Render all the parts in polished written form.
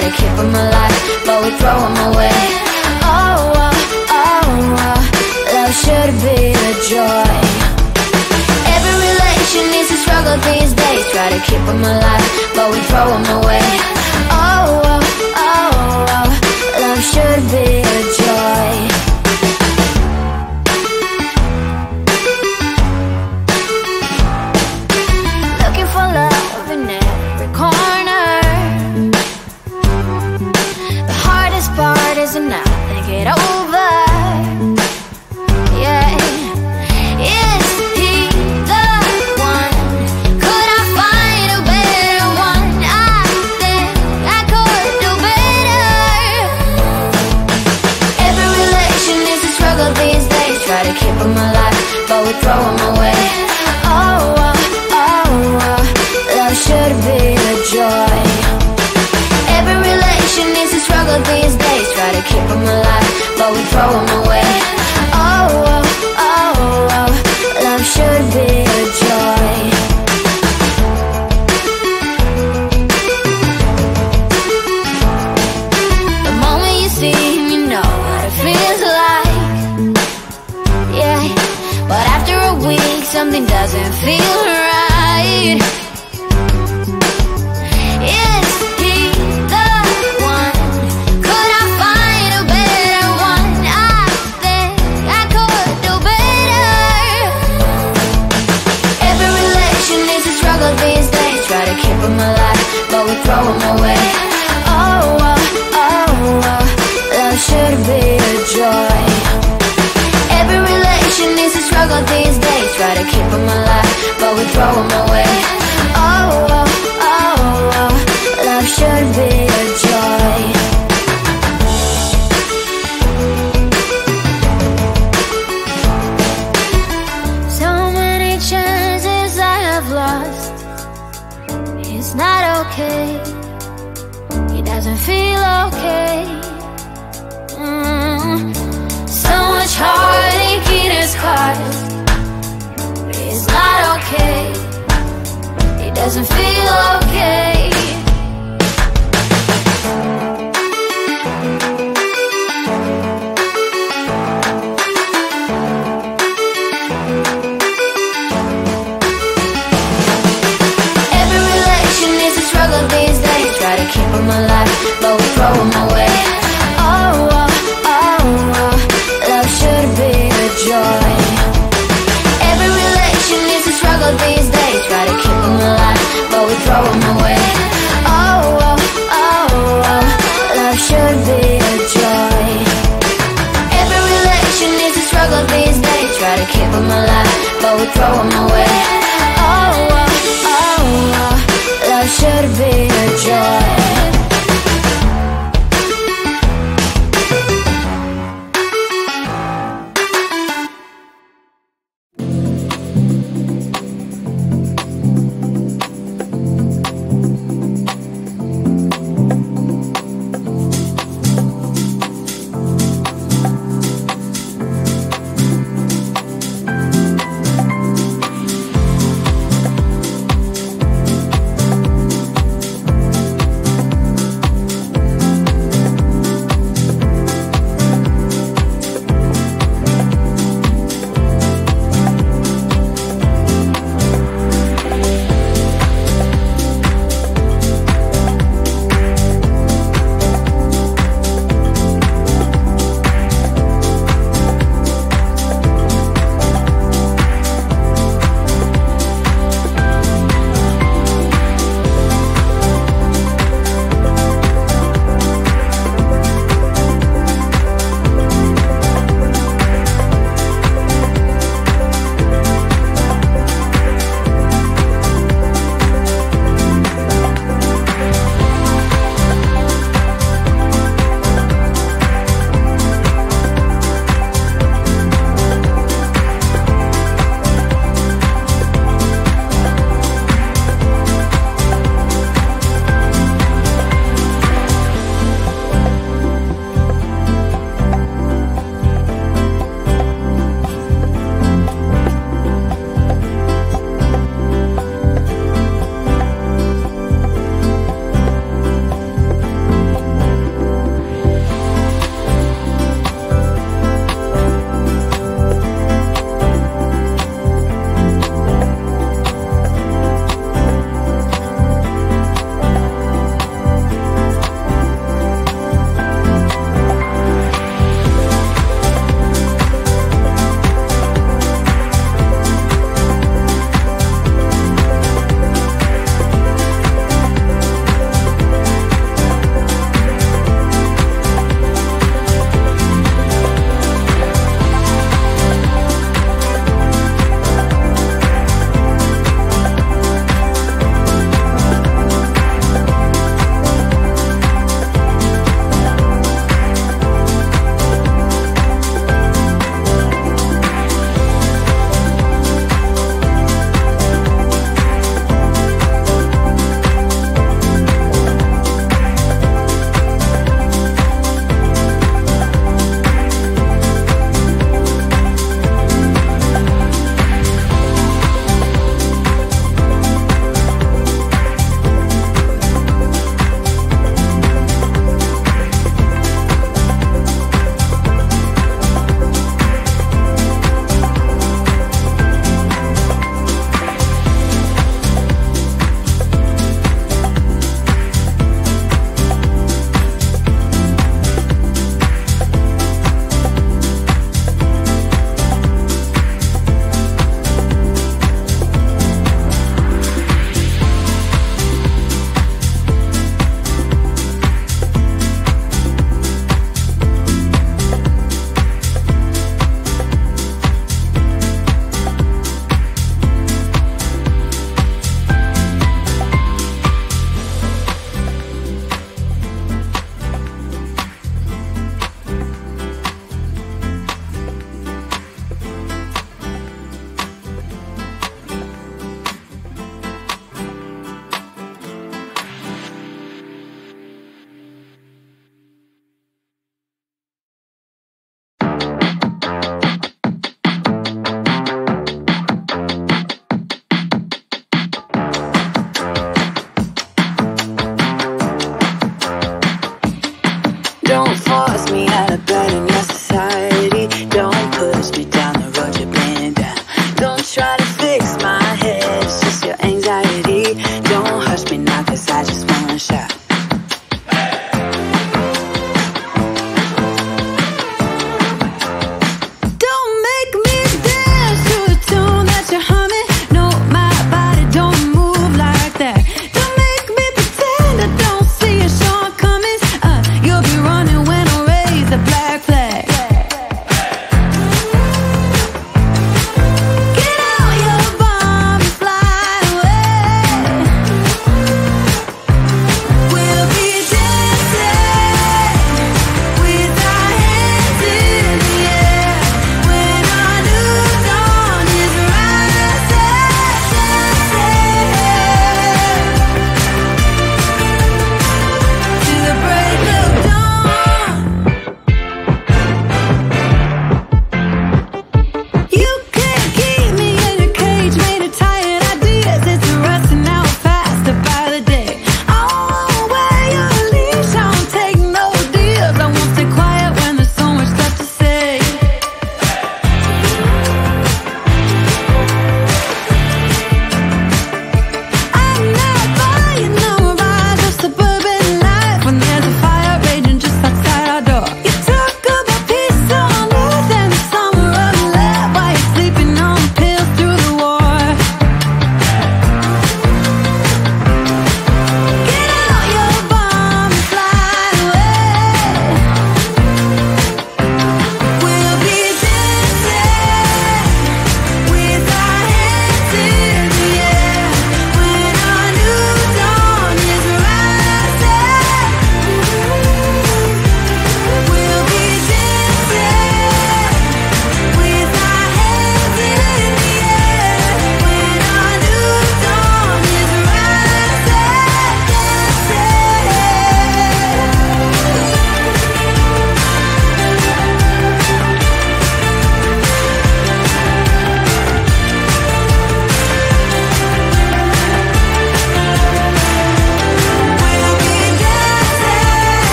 try to keep them alive, but we throw them away. Oh, oh, oh, oh, love should be a joy. Every relation needs a struggle these days. Try to keep them alive, but we throw them away. Oh, oh, oh, oh, love should be a joy. Looking for love in every corner. The hardest part is to not think it over. Yeah. Is he the one? Could I find a better one? I think I could do better. Every relation is a struggle these days. Try to keep them alive, but we throw them away. Oh, oh, oh, oh, love should be a joy. Every relation is a struggle these days. Try to keep them alive, but we throw them away. Oh, oh, oh, oh, love should be a joy. The moment you see him, you know what it feels like. Yeah, but after a week, something doesn't feel right. Is he the one? Could I find a better one? I think I could do better. Every relation is a struggle these days. Try to keep them alive, but we throw them away. Oh, oh, oh, oh, love should be a joy. Every relation is a struggle these days. Try to keep them alive, but we throw them away. Oh, oh, oh, oh, love should be a joy. So many chances I have lost. It's not okay. It doesn't feel okay. So much heartache in his heart. It's not okay. It doesn't feel okay. Every relation is a struggle these days. Try to keep them alive, but we throw them away. Oh, oh, oh, oh, love should be a joy. Every relation is a struggle these days. Try to keep them alive, but we throw them away. Oh, oh, oh, oh, love should be a joy. Every relation is a struggle these days. Try to keep them alive, but we throw them away. Oh, oh, oh, oh, love should be a joy.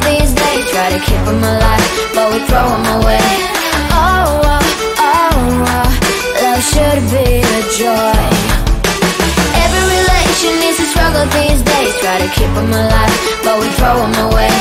these days. Try to keep them alive, but we throw them away. Oh, oh, oh, oh, love should be a joy. Every relation needs to struggle these days. Try to keep them alive, but we throw them away.